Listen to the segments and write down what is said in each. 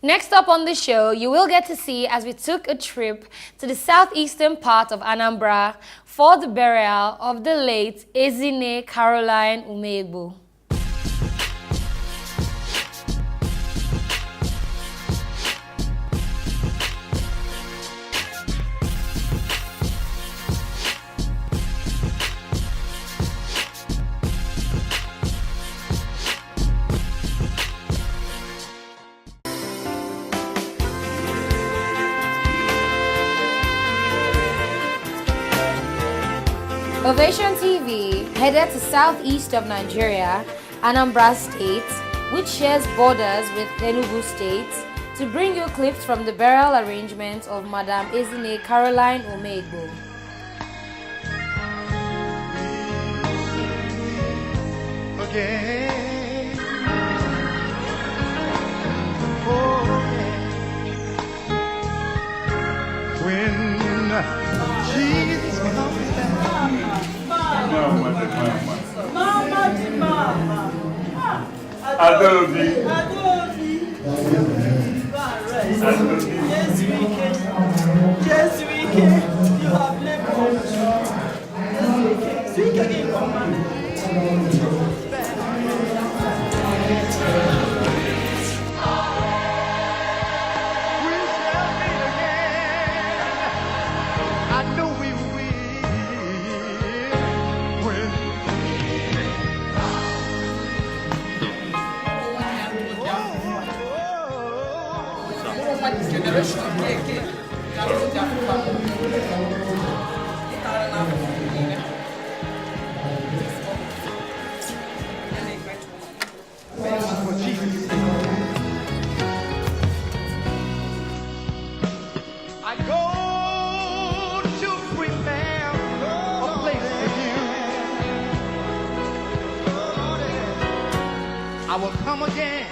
Next up on the show, you will get to see as we took a trip to the southeastern part of Anambra for the burial of the late Eginne Caroline Umeigbo. Ovation TV headed to southeast of Nigeria, Anambra State, which shares borders with Enugu State, to bring you clips from the burial arrangements of Madam Eginne Caroline Umeigbo. Okay. Oh, yeah. When Jesus comes back. Mama. Adodi. Yes, we can. You have left us. Yes, we can. Speak again, Mama. I go to prepare a place for you. I will come again.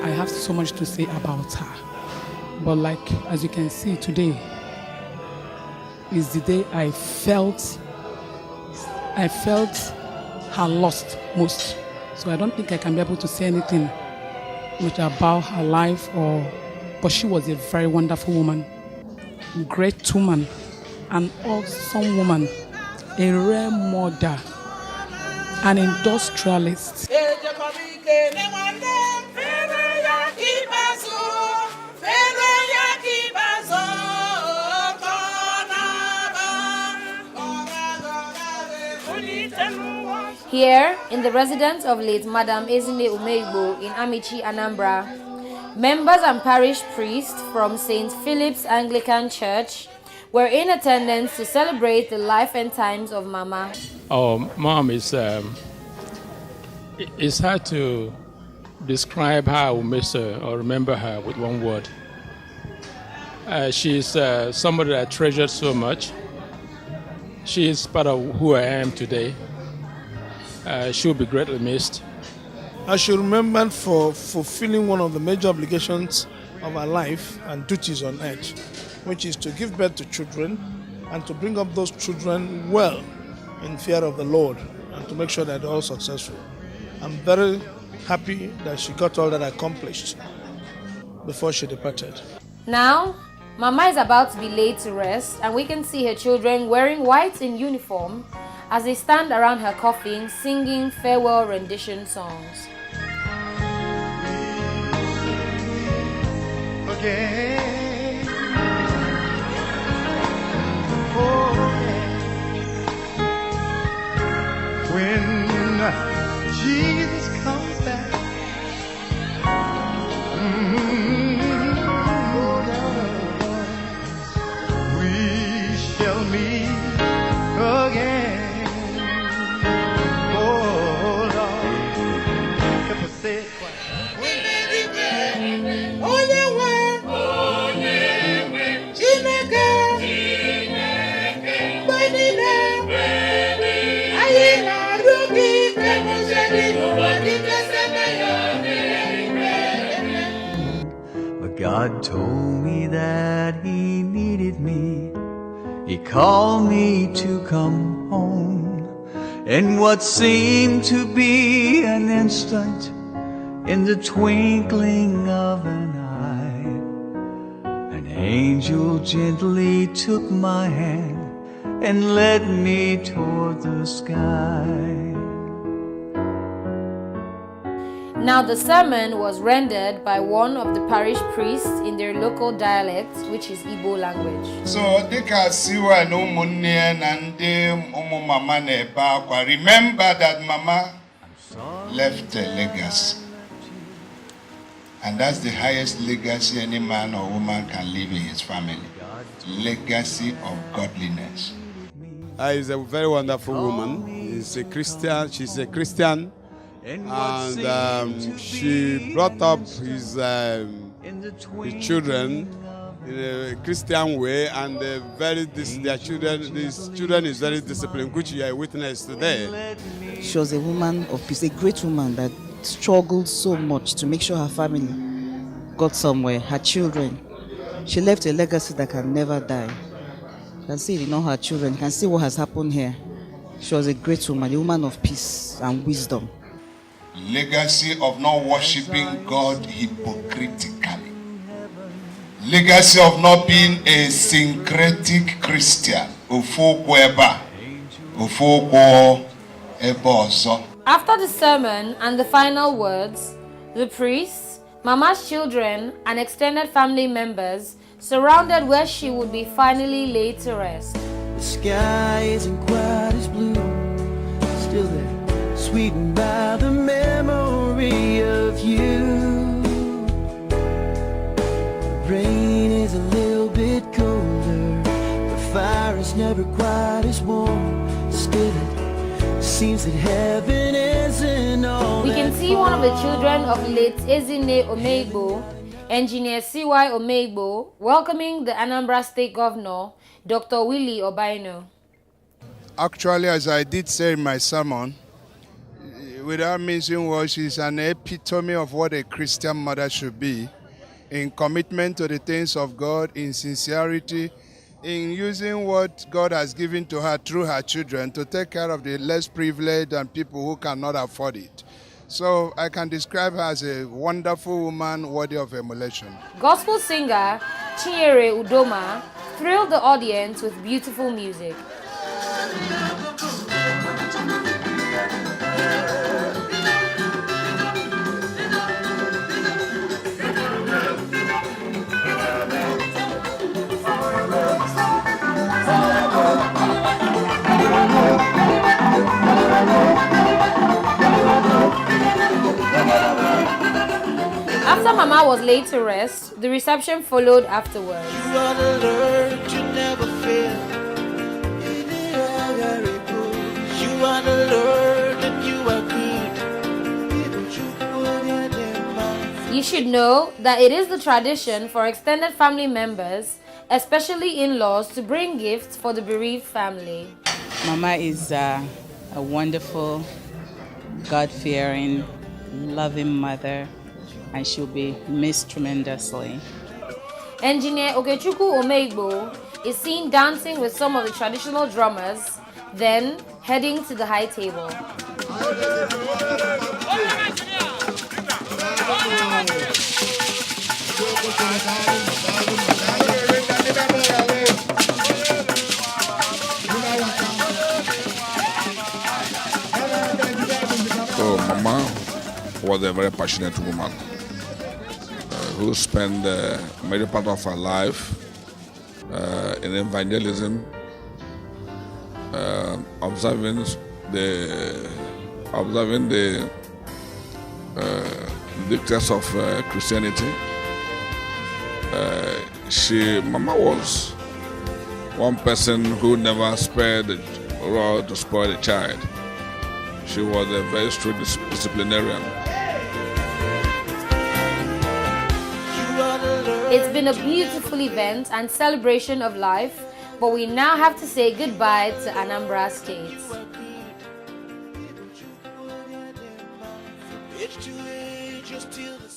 I have so much to say about her, but like as you can see today is the day I felt her lost most. So I don't think I can be able to say anything much about her life, but she was a very wonderful woman, great woman, an awesome woman, a rare mother, an industrialist. Here, in the residence of late Madam Eginne Umeigbo in Amichi, Anambra, members and parish priests from St. Philip's Anglican Church were in attendance to celebrate the life and times of Mama. Oh, Mom, it's hard to describe how I will miss her or remember her with one word. She's somebody that I treasured so much. She is part of who I am today. She will be greatly missed. I should remember for fulfilling one of the major obligations of our life and duties on earth, which is to give birth to children and to bring up those children well in fear of the Lord and to make sure that they're all successful. I'm very happy that she got all that accomplished before she departed. Now, Mama is about to be laid to rest, and we can see her children wearing white in uniform as they stand around her coffin singing farewell rendition songs. Again. Oh, yeah. When Jesus comes back, we shall meet again. Chineke, God told me that He needed me. He called me to come home. In what seemed to be an instant, in the twinkling of an eye, an angel gently took my hand and led me toward the sky. Now the sermon was rendered by one of the parish priests in their local dialect, which is Igbo language. So, dika siwa no munne na ndi mama na ebe akwa. Remember that mama left a legacy. And that's the highest legacy any man or woman can leave in his family. Legacy of godliness. Is a very wonderful woman. She's a Christian. She's a Christian. And she brought up his children in a Christian way, and these children is very disciplined, which you are witness today. She was a woman of peace, a great woman that struggled so much to make sure her family got somewhere, her children. She left a legacy that can never die. You can see it in all her children. You can see what has happened here. She was a great woman, a woman of peace and wisdom. Legacy of not worshiping God hypocritically. Legacy of not being a syncretic Christian. After the sermon and the final words, the priests, Mama's children, and extended family members surrounded where she would be finally laid to rest. The sky isn't quite as blue, still there, sweetened by the memory of you. The rain is a little bit colder, the fire is never quite as warm, still it seems that heaven isn't all. We can see one of the children of late Eginne Umeigbo, Engineer C.Y. Umeigbo, welcoming the Anambra State Governor, Dr. Willie Obaino. Actually, as I did say in my sermon, without missing words, she's an epitome of what a Christian mother should be, in commitment to the things of God, in sincerity, in using what God has given to her through her children to take care of the less privileged and people who cannot afford it. So I can describe her as a wonderful woman worthy of emulation. Gospel singer Chinyere Udoma thrilled the audience with beautiful music. After Mama was laid to rest, the reception followed afterwards. You are alert, you never fail. You are alert and you are good. You should know that it is the tradition for extended family members, especially in-laws, to bring gifts for the bereaved family. Mama is a wonderful, God-fearing, loving mother, and she'll be missed tremendously. Engineer Okechukwu Umeigbo is seen dancing with some of the traditional drummers, then heading to the high table. So Mama was a very passionate woman who spent a major part of her life in evangelism, observing the dictates of Christianity. Mama was one person who never spared the rod to spoil the child. She was a very strict disciplinarian. It's been a beautiful event and celebration of life, but we now have to say goodbye to Anambra State.